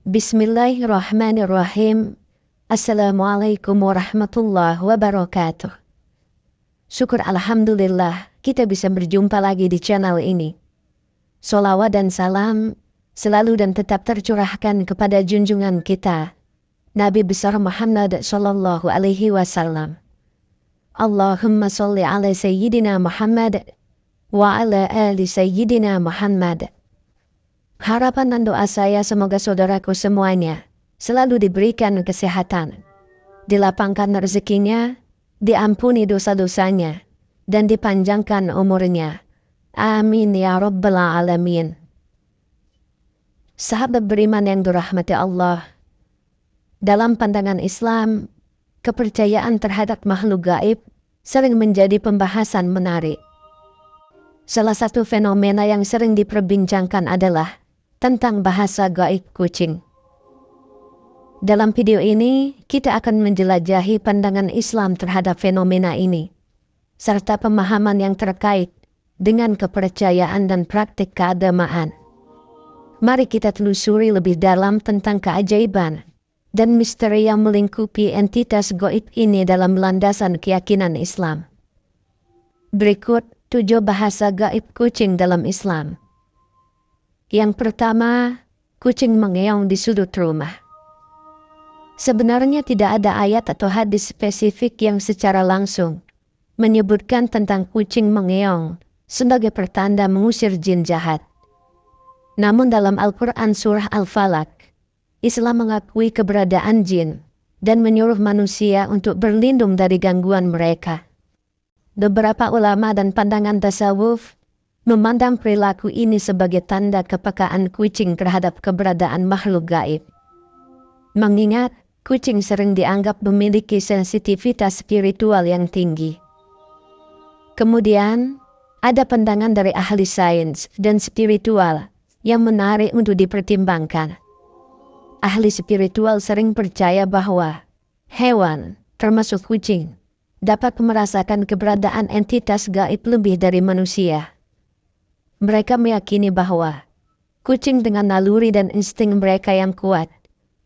Bismillahirrahmanirrahim. Assalamualaikum warahmatullahi wabarakatuh. Syukur alhamdulillah kita bisa berjumpa lagi di channel ini. Sholawat dan salam selalu dan tetap tercurahkan kepada junjungan kita, Nabi besar Muhammad sallallahu alaihi wasallam. Allahumma sholli ala sayyidina Muhammad wa ala ali sayyidina Muhammad. Harapan dan doa saya semoga saudaraku semuanya selalu diberikan kesehatan, dilapangkan rezekinya, diampuni dosa-dosanya, dan dipanjangkan umurnya. Amin ya rabbal alamin. Sahabat beriman yang dirahmati Allah, dalam pandangan Islam, kepercayaan terhadap makhluk gaib sering menjadi pembahasan menarik. Salah satu fenomena yang sering diperbincangkan adalah tentang bahasa gaib kucing. Dalam video ini, kita akan menjelajahi pandangan Islam terhadap fenomena ini, serta pemahaman yang terkait dengan kepercayaan dan praktik keagamaan. Mari kita telusuri lebih dalam tentang keajaiban dan misteri yang melingkupi entitas gaib ini dalam landasan keyakinan Islam. Berikut 7 bahasa gaib kucing dalam Islam. Yang pertama, kucing mengeong di sudut rumah. Sebenarnya tidak ada ayat atau hadis spesifik yang secara langsung menyebutkan tentang kucing mengeong sebagai pertanda mengusir jin jahat. Namun dalam Al-Quran Surah Al-Falaq, Islam mengakui keberadaan jin dan menyuruh manusia untuk berlindung dari gangguan mereka. Beberapa ulama dan pandangan tasawuf memandang perilaku ini sebagai tanda kepekaan kucing terhadap keberadaan makhluk gaib. Mengingat kucing sering dianggap memiliki sensitivitas spiritual yang tinggi. Kemudian, ada pandangan dari ahli sains dan spiritual yang menarik untuk dipertimbangkan. Ahli spiritual sering percaya bahwa hewan, termasuk kucing, dapat merasakan keberadaan entitas gaib lebih dari manusia. Mereka meyakini bahwa kucing dengan naluri dan insting mereka yang kuat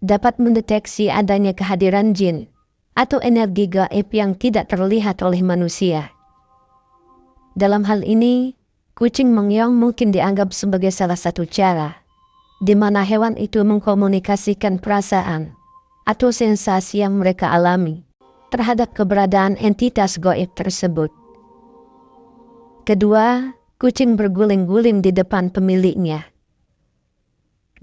dapat mendeteksi adanya kehadiran jin atau energi gaib yang tidak terlihat oleh manusia. Dalam hal ini, kucing mengeong mungkin dianggap sebagai salah satu cara di mana hewan itu mengkomunikasikan perasaan atau sensasi yang mereka alami terhadap keberadaan entitas gaib tersebut. Kedua, kucing berguling-guling di depan pemiliknya.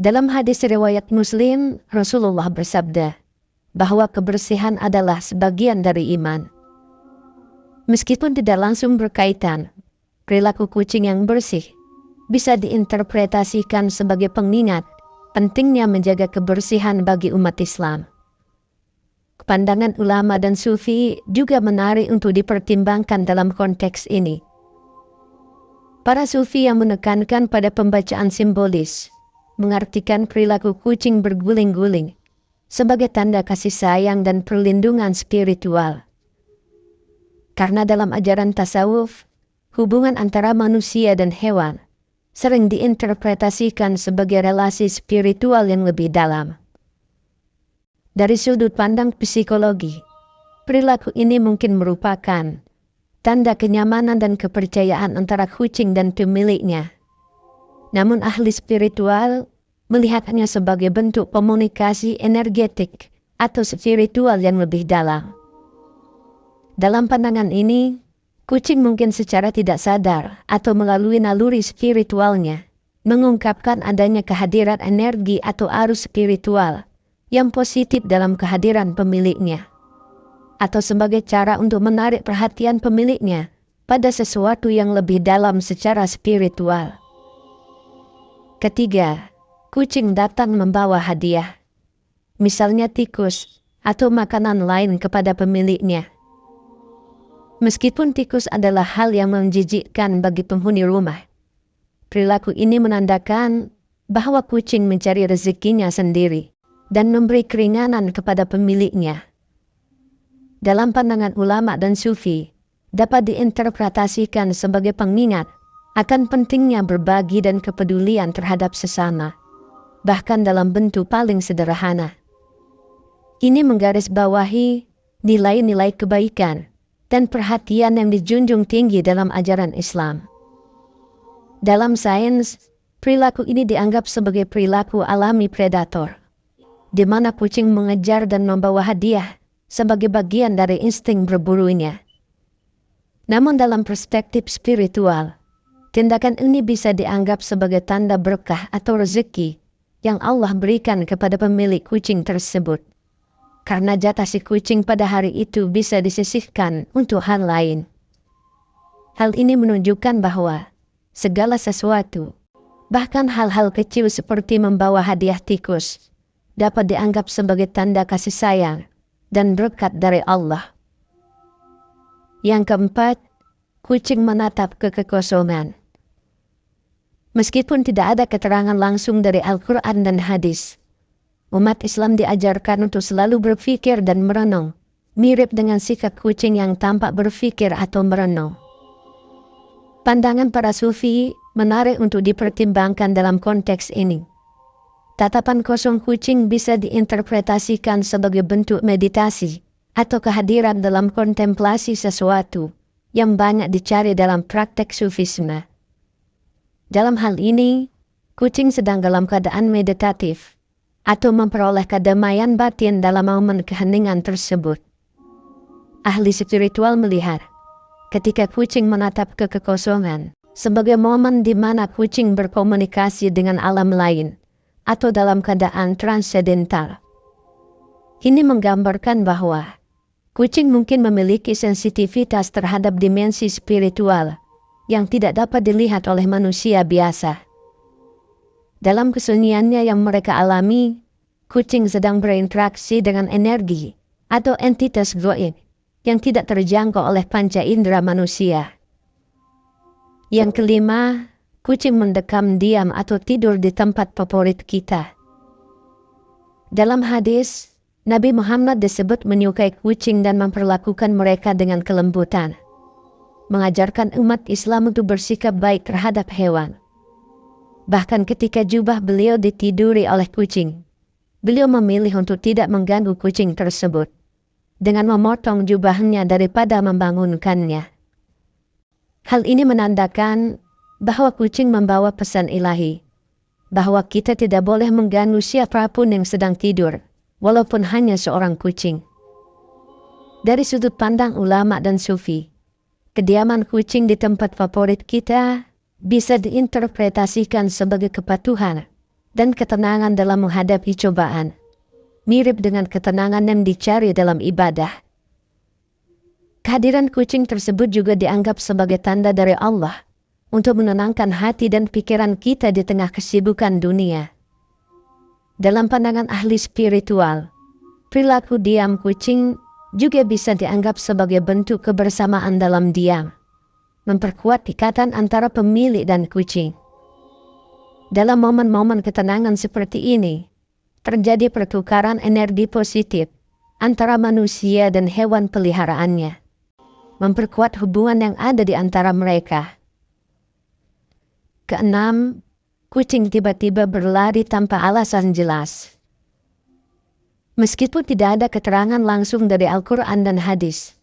Dalam hadis riwayat Muslim, Rasulullah bersabda bahwa kebersihan adalah sebagian dari iman. Meskipun tidak langsung berkaitan, perilaku kucing yang bersih bisa diinterpretasikan sebagai pengingat pentingnya menjaga kebersihan bagi umat Islam. Pandangan ulama dan sufi juga menarik untuk dipertimbangkan dalam konteks ini. Para sufi yang menekankan pada pembacaan simbolis mengartikan perilaku kucing berguling-guling sebagai tanda kasih sayang dan perlindungan spiritual. Karena dalam ajaran tasawuf, hubungan antara manusia dan hewan sering diinterpretasikan sebagai relasi spiritual yang lebih dalam. Dari sudut pandang psikologi, perilaku ini mungkin merupakan tanda kenyamanan dan kepercayaan antara kucing dan pemiliknya. Namun ahli spiritual melihatnya sebagai bentuk komunikasi energetik atau spiritual yang lebih dalam. Dalam pandangan ini, kucing mungkin secara tidak sadar atau melalui naluri spiritualnya mengungkapkan adanya kehadiran energi atau arus spiritual yang positif dalam kehadiran pemiliknya, atau sebagai cara untuk menarik perhatian pemiliknya pada sesuatu yang lebih dalam secara spiritual. Ketiga, kucing datang membawa hadiah, misalnya tikus atau makanan lain kepada pemiliknya. Meskipun tikus adalah hal yang menjijikkan bagi penghuni rumah, perilaku ini menandakan bahwa kucing mencari rezekinya sendiri dan memberi keringanan kepada pemiliknya. Dalam pandangan ulama dan sufi, dapat diinterpretasikan sebagai pengingat akan pentingnya berbagi dan kepedulian terhadap sesama, bahkan dalam bentuk paling sederhana. Ini menggarisbawahi nilai-nilai kebaikan dan perhatian yang dijunjung tinggi dalam ajaran Islam. Dalam sains, perilaku ini dianggap sebagai perilaku alami predator, di mana kucing mengejar dan membawa hadiah sebagai bagian dari insting berburunya. Namun dalam perspektif spiritual, tindakan ini bisa dianggap sebagai tanda berkah atau rezeki yang Allah berikan kepada pemilik kucing tersebut, karena jatah si kucing pada hari itu bisa disisihkan untuk hal lain. Hal ini menunjukkan bahwa segala sesuatu, bahkan hal-hal kecil seperti membawa hadiah tikus, dapat dianggap sebagai tanda kasih sayang dan berkat dari Allah. Yang keempat, kucing menatap kekosongan. Meskipun tidak ada keterangan langsung dari Al-Quran dan hadis, umat Islam diajarkan untuk selalu berpikir dan merenung, mirip dengan sikap kucing yang tampak berpikir atau merenung. Pandangan para sufi menarik untuk dipertimbangkan dalam konteks ini. Tatapan kosong kucing bisa diinterpretasikan sebagai bentuk meditasi atau kehadiran dalam kontemplasi sesuatu yang banyak dicari dalam praktek sufisme. Dalam hal ini, kucing sedang dalam keadaan meditatif atau memperoleh kedamaian batin dalam momen keheningan tersebut. Ahli spiritual melihat, ketika kucing menatap ke kekosongan, sebagai momen di mana kucing berkomunikasi dengan alam lain, atau dalam keadaan transendental. Ini menggambarkan bahwa kucing mungkin memiliki sensitivitas terhadap dimensi spiritual yang tidak dapat dilihat oleh manusia biasa. Dalam kesunyiannya yang mereka alami, kucing sedang berinteraksi dengan energi atau entitas gaib yang tidak terjangkau oleh panca indera manusia. Yang kelima, kucing mendekam diam atau tidur di tempat favorit kita. Dalam hadis, Nabi Muhammad disebut menyukai kucing dan memperlakukan mereka dengan kelembutan, mengajarkan umat Islam untuk bersikap baik terhadap hewan. Bahkan ketika jubah beliau ditiduri oleh kucing, beliau memilih untuk tidak mengganggu kucing tersebut dengan memotong jubahnya daripada membangunkannya. Hal ini menandakan bahwa kucing membawa pesan ilahi, bahwa kita tidak boleh mengganggu siapapun yang sedang tidur, walaupun hanya seorang kucing. Dari sudut pandang ulama dan sufi, kediaman kucing di tempat favorit kita bisa diinterpretasikan sebagai kepatuhan dan ketenangan dalam menghadapi cobaan, mirip dengan ketenangan yang dicari dalam ibadah. Kehadiran kucing tersebut juga dianggap sebagai tanda dari Allah untuk menenangkan hati dan pikiran kita di tengah kesibukan dunia. Dalam pandangan ahli spiritual, perilaku diam kucing juga bisa dianggap sebagai bentuk kebersamaan dalam diam, memperkuat ikatan antara pemilik dan kucing. Dalam momen-momen ketenangan seperti ini, terjadi pertukaran energi positif antara manusia dan hewan peliharaannya, memperkuat hubungan yang ada di antara mereka. Keenam, kucing tiba-tiba berlari tanpa alasan jelas. Meskipun tidak ada keterangan langsung dari Al-Quran dan hadis,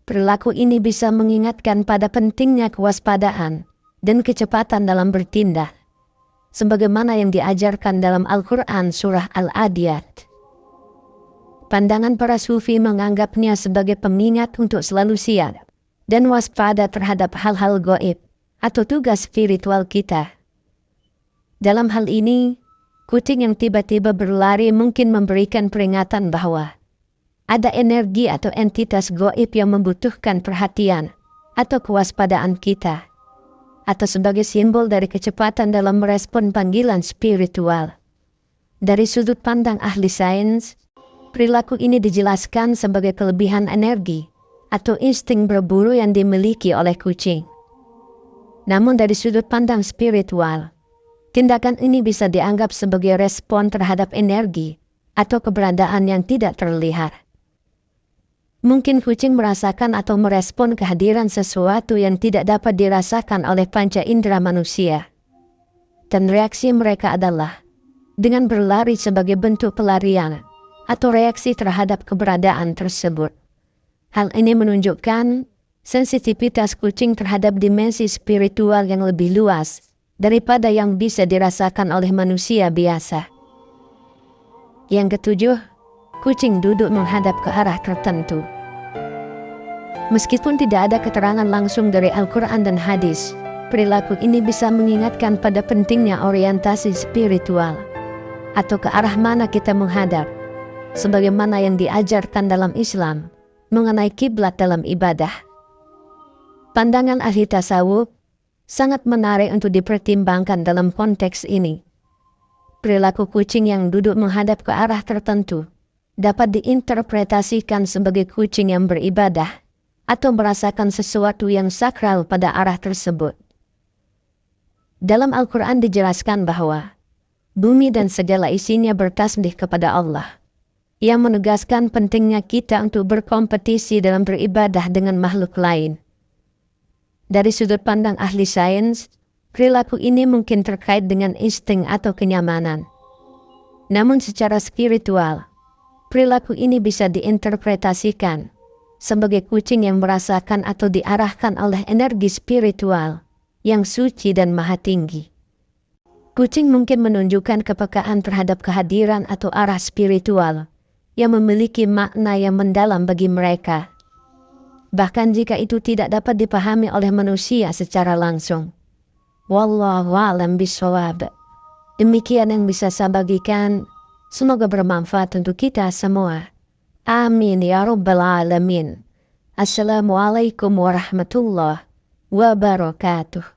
perilaku ini bisa mengingatkan pada pentingnya kewaspadaan dan kecepatan dalam bertindak, sebagaimana yang diajarkan dalam Al-Quran surah Al-Adiyat. Pandangan para sufi menganggapnya sebagai pengingat untuk selalu siap dan waspada terhadap hal-hal gaib atau tugas spiritual kita. Dalam hal ini, kucing yang tiba-tiba berlari mungkin memberikan peringatan bahwa ada energi atau entitas gaib yang membutuhkan perhatian atau kewaspadaan kita, atau sebagai simbol dari kecepatan dalam merespon panggilan spiritual. Dari sudut pandang ahli sains, perilaku ini dijelaskan sebagai kelebihan energi atau insting berburu yang dimiliki oleh kucing. Namun dari sudut pandang spiritual, tindakan ini bisa dianggap sebagai respon terhadap energi atau keberadaan yang tidak terlihat. Mungkin kucing merasakan atau merespon kehadiran sesuatu yang tidak dapat dirasakan oleh panca indera manusia. Dan reaksi mereka adalah dengan berlari sebagai bentuk pelarian atau reaksi terhadap keberadaan tersebut. Hal ini menunjukkan sensitivitas kucing terhadap dimensi spiritual yang lebih luas daripada yang bisa dirasakan oleh manusia biasa. Yang ketujuh, kucing duduk menghadap ke arah tertentu. Meskipun tidak ada keterangan langsung dari Al-Quran dan hadis, perilaku ini bisa mengingatkan pada pentingnya orientasi spiritual atau ke arah mana kita menghadap, sebagaimana yang diajarkan dalam Islam mengenai kiblat dalam ibadah. Pandangan ahli tasawuf sangat menarik untuk dipertimbangkan dalam konteks ini. Perilaku kucing yang duduk menghadap ke arah tertentu dapat diinterpretasikan sebagai kucing yang beribadah atau merasakan sesuatu yang sakral pada arah tersebut. Dalam Al-Quran dijelaskan bahwa bumi dan segala isinya bertasbih kepada Allah, yang menegaskan pentingnya kita untuk berkompetisi dalam beribadah dengan makhluk lain. Dari sudut pandang ahli sains, perilaku ini mungkin terkait dengan insting atau kenyamanan. Namun secara spiritual, perilaku ini bisa diinterpretasikan sebagai kucing yang merasakan atau diarahkan oleh energi spiritual yang suci dan maha tinggi. Kucing mungkin menunjukkan kepekaan terhadap kehadiran atau arah spiritual yang memiliki makna yang mendalam bagi mereka, bahkan jika itu tidak dapat dipahami oleh manusia secara langsung. Wallahu a'lam bishawab. Demikian yang bisa saya bagikan. Semoga bermanfaat untuk kita semua. Amin ya rabbal alamin. Assalamualaikum warahmatullahi wabarakatuh.